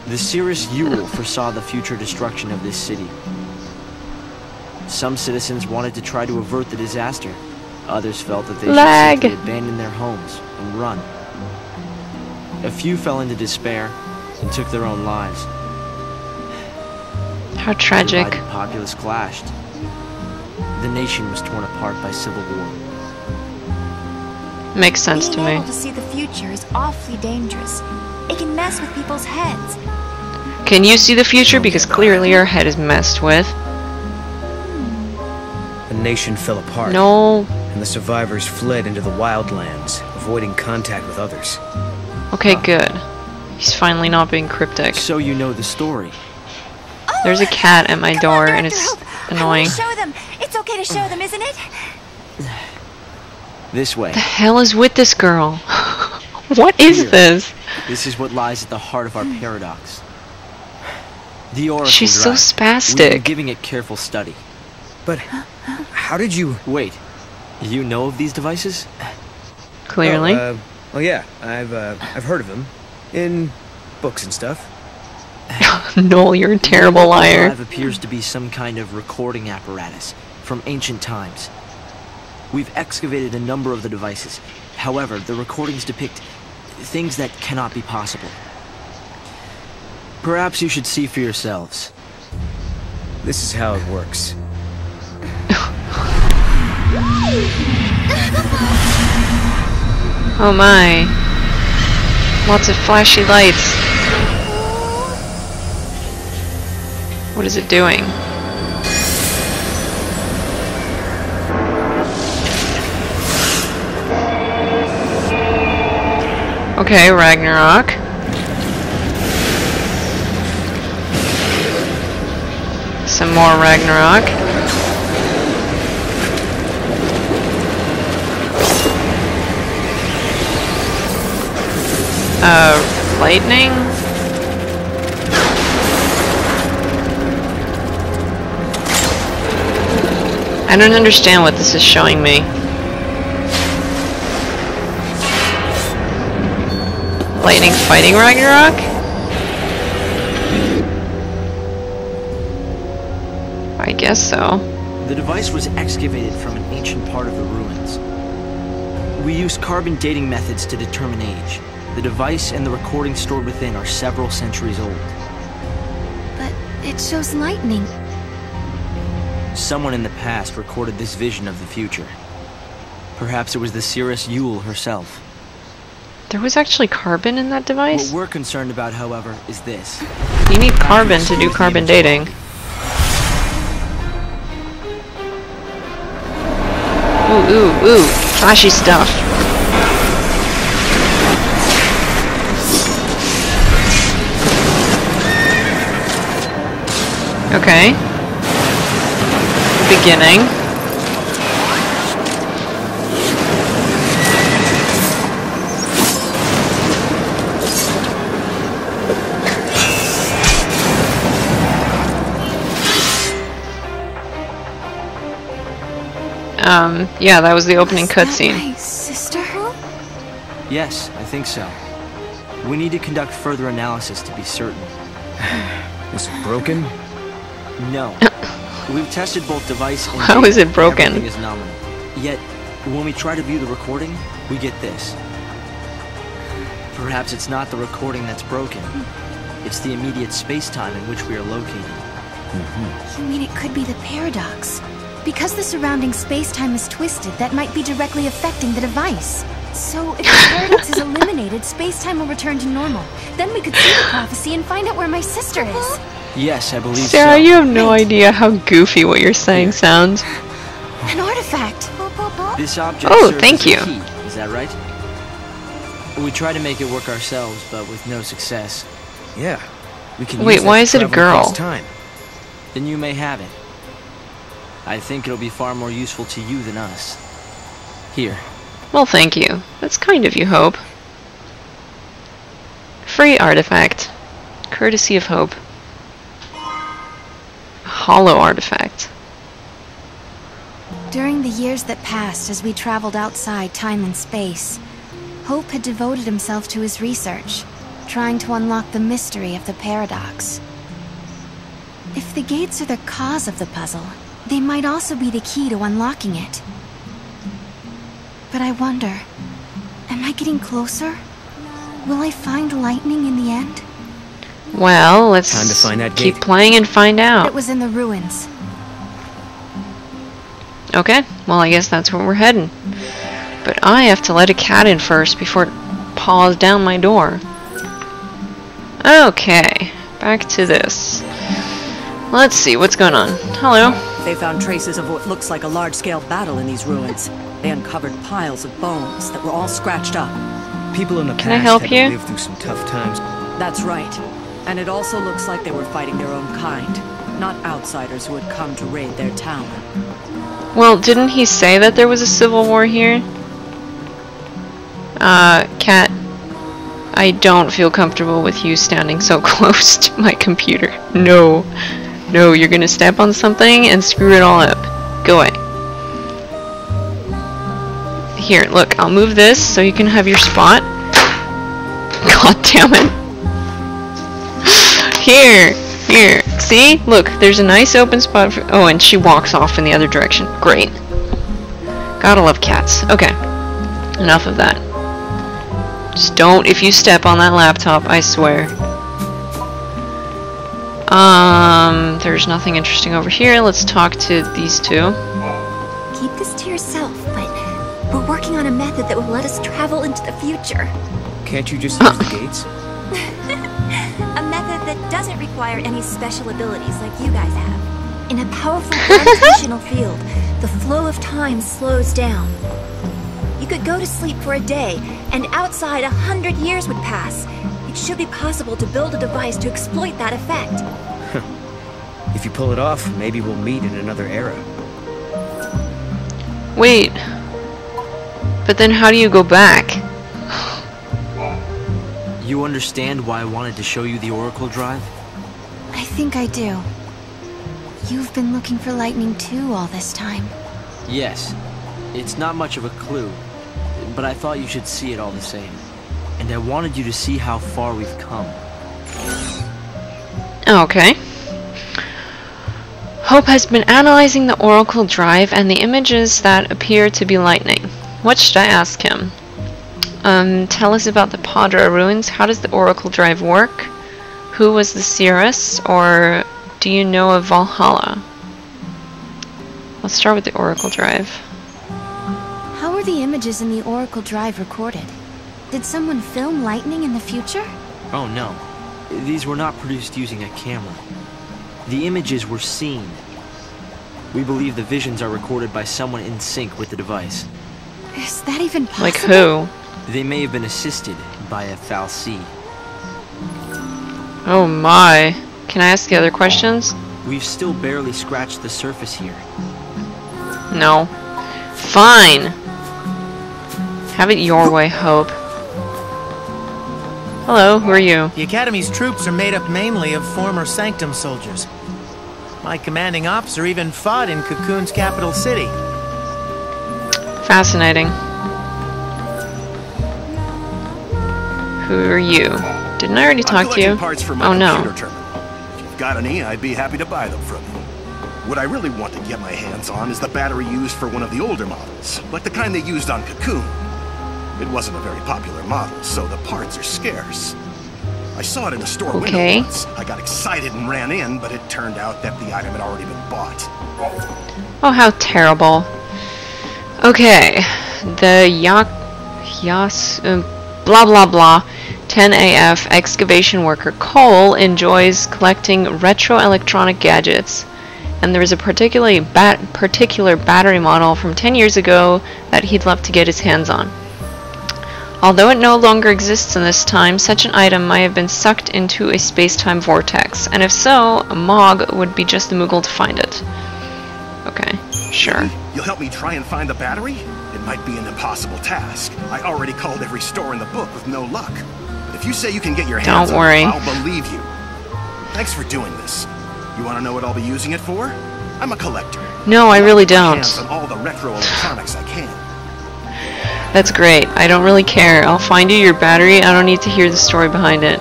The XIII-2 foresaw the future destruction of this city. Some citizens wanted to try to avert the disaster. Others felt that they should simply abandon their homes and run. A few fell into despair and took their own lives. How tragic. The divided populace clashed. The nation was torn apart by civil war. Makes sense to me. Being able to see the future is awfully dangerous. It can mess with people's heads. Can you see the future? Because clearly your head is messed with. The nation fell apart. No. And the survivors fled into the wildlands, avoiding contact with others. Okay, good. He's finally not being cryptic. So you know the story. There's a cat at my door, and it's annoying. Show them. It's okay to show them, isn't it? This way. The hell is with this girl? What is this? This is what lies at the heart of our paradox. The oracle. She's so We've spastic. been giving it careful study. But how did you... Wait, you know of these devices? Clearly. Well, yeah, I've heard of them. In books and stuff. Noel, you're a terrible liar. Drive appears to be some kind of recording apparatus from ancient times. We've excavated a number of the devices. However, the recordings depict things that cannot be possible. Perhaps you should see for yourselves. This is how it works. Oh my. Lots of flashy lights. What is it doing? Okay, Ragnarok. Some more Ragnarok. Lightning? I don't understand what this is showing me. Lightning fighting Ragnarok? I guess so. The device was excavated from an ancient part of the ruins. We used carbon dating methods to determine age. The device and the recording stored within are several centuries old. But it shows lightning. Someone in the past recorded this vision of the future. Perhaps it was the seeress Yule herself. There was actually carbon in that device? What we're concerned about, however, is this. You need carbon to do carbon dating. Ooh, ooh, ooh. Flashy stuff. Okay. Beginning. Yeah, that was the opening cutscene. My sister? Yes, I think so. We need to conduct further analysis to be certain. Is it broken? No. We've tested both device and How is it broken? Everything is nominal. Yet, when we try to view the recording, we get this. Perhaps it's not the recording that's broken. It's the immediate space-time in which we are located. You mean it could be the paradox? Because the surrounding space-time is twisted, that might be directly affecting the device. So, if the paradox is eliminated, space-time will return to normal. Then we could see the prophecy and find out where my sister is. Yes, I believe Sarah, so. you have no idea how goofy what you're saying sounds. An artifact! This object Oh, serves thank as a you. key, is that right? We try to make it work ourselves, but with no success. Yeah. We can Wait, use that why to is it a travel across girl? time. Then you may have it. I think it'll be far more useful to you than us. Here. Well, thank you. That's kind of you, Hope. Free artifact. Courtesy of Hope. Hollow artifact. During the years that passed as we traveled outside time and space, Hope had devoted himself to his research. trying to unlock the mystery of the paradox. If the gates are the cause of the puzzle, they might also be the key to unlocking it. But I wonder, am I getting closer? Will I find lightning in the end? Well, let's Time to find that keep gate. playing and find out. It was in the ruins. Okay, well I guess that's where we're heading. But I have to let a cat in first before it paws down my door. Okay, back to this. Let's see, what's going on? Hello. They found traces of what looks like a large-scale battle in these ruins. They uncovered piles of bones that were all scratched up. People in the Can I past help had you? to live through some tough times. That's right. And it also looks like they were fighting their own kind, not outsiders who had come to raid their town. Well, didn't he say that there was a civil war here? Cat, I don't feel comfortable with you standing so close to my computer. No. No, you're gonna step on something and screw it all up. Go away. Here, look, I'll move this so you can have your spot. God damn it. Here. See? Look, there's a nice open spot for— oh, and she walks off in the other direction. Great. Gotta love cats. Okay. Enough of that. Just don't— if you step on that laptop, I swear. There's nothing interesting over here. Let's talk to these two. Keep this to yourself, but we're working on a method that will let us travel into the future. Can't you just use the gates? A method that doesn't require any special abilities like you guys have. In a powerful gravitational field, the flow of time slows down. You could go to sleep for a day, and outside 100 years would pass. It should be possible to build a device to exploit that effect. If you pull it off, maybe we'll meet in another era. Wait. But then how do you go back? You understand why I wanted to show you the Oracle Drive? I think I do. You've been looking for lightning too all this time. Yes. It's not much of a clue, but I thought you should see it all the same. And I wanted you to see how far we've come. Okay. Hope has been analyzing the Oracle Drive and the images that appear to be lightning. What should I ask him? Tell us about the Padra ruins. How does the Oracle Drive work? Who was the Seeress? Or do you know of Valhalla? Let's start with the Oracle Drive. How were the images in the Oracle Drive recorded? Did someone film lightning in the future? Oh no. These were not produced using a camera. The images were seen. We believe the visions are recorded by someone in sync with the device. Is that even possible? Like who? They may have been assisted by a fal'Cie. Oh my. Can I ask the other questions? We've still barely scratched the surface here. No. Fine. Have it your way, Hope. Hello, who are you? The Academy's troops are made up mainly of former Sanctum soldiers. My commanding officer even fought in Cocoon's capital city. Fascinating. Who are you? Didn't I already talk to you? Parts for my Oh no. computer terminal. If you've got any, I'd be happy to buy them from you. What I really want to get my hands on is the battery used for one of the older models, like the kind they used on Cocoon. It wasn't a very popular model, so the parts are scarce. I saw it in a store window once. I got excited and ran in, but it turned out that the item had already been bought. Oh, how terrible. Okay. The blah blah blah 10AF excavation worker Cole enjoys collecting retro electronic gadgets, and there is a particular battery model from 10 years ago that he'd love to get his hands on. Although it no longer exists in this time, such an item might have been sucked into a space-time vortex, and if so, a Mog would be just the Moogle to find it. Okay, sure. You'll help me try and find the battery? It might be an impossible task. I already called every store in the book with no luck. But if you say you can get your hands Don't worry. on it, I'll believe you. Thanks for doing this. You want to know what I'll be using it for? I'm a collector. No, I really Get my don't. hands on all the retro electronics I can. That's great. I don't really care. I'll find you your battery. I don't need to hear the story behind it.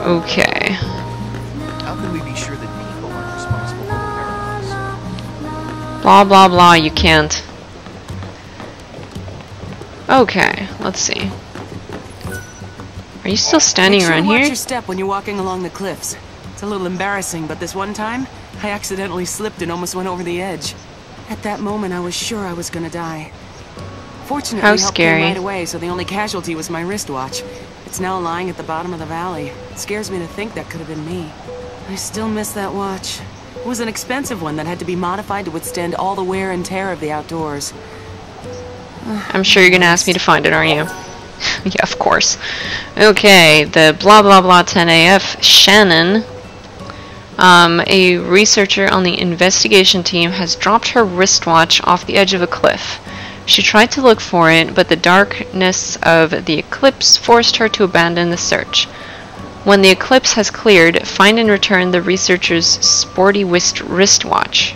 Okay. How can we be sure that people aren't responsible for the paradox? Blah blah blah, you can't. Okay, let's see. Are you still standing Make sure around to watch here? your step when you're walking along the cliffs. It's a little embarrassing, but this one time, I accidentally slipped and almost went over the edge. At that moment, I was sure I was gonna die. Fortunately, How help scary. came right away, so the only casualty was my wristwatch. It's now lying at the bottom of the valley. It scares me to think that could have been me. I still miss that watch. It was an expensive one that had to be modified to withstand all the wear and tear of the outdoors. I'm sure you're gonna ask me to find it, aren't you? Yeah, of course. Okay, the blah blah blah 10AF Shannon, a researcher on the investigation team, has dropped her wristwatch off the edge of a cliff. She tried to look for it, but the darkness of the eclipse forced her to abandon the search. When the eclipse has cleared, find and return the researcher's sporty wristwatch.